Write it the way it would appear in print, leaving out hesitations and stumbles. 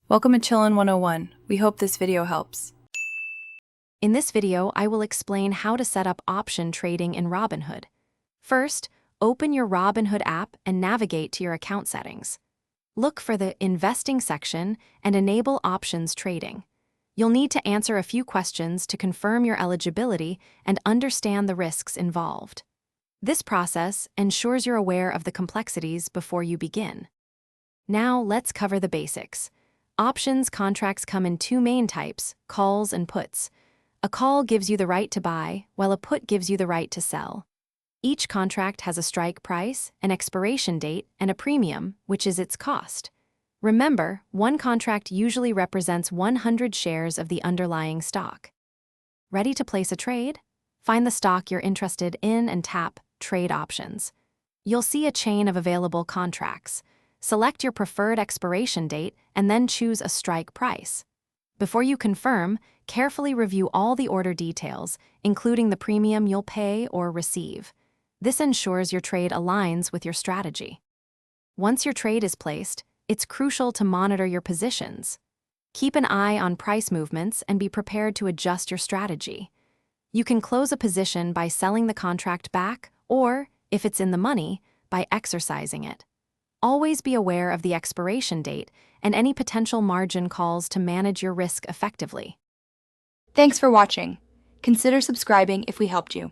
Welcome to Chillin' 101. We hope this video helps. In this video, I will explain how to set up option trading in Robinhood. First, open your Robinhood app and navigate to your account settings. Look for the Investing section and enable options trading. You'll need to answer a few questions to confirm your eligibility and understand the risks involved. This process ensures you're aware of the complexities before you begin. Now, let's cover the basics. Options contracts come in two main types, calls and puts. A call gives you the right to buy, while a put gives you the right to sell. Each contract has a strike price, an expiration date, and a premium, which is its cost. Remember, one contract usually represents 100 shares of the underlying stock. Ready to place a trade? Find the stock you're interested in and tap Trade Options. You'll see a chain of available contracts. Select your preferred expiration date and then choose a strike price. Before you confirm, carefully review all the order details, including the premium you'll pay or receive. This ensures your trade aligns with your strategy. Once your trade is placed, it's crucial to monitor your positions. Keep an eye on price movements and be prepared to adjust your strategy. You can close a position by selling the contract back or, if it's in the money, by exercising it. Always be aware of the expiration date and any potential margin calls to manage your risk effectively. Thanks for watching. Consider subscribing if we helped you.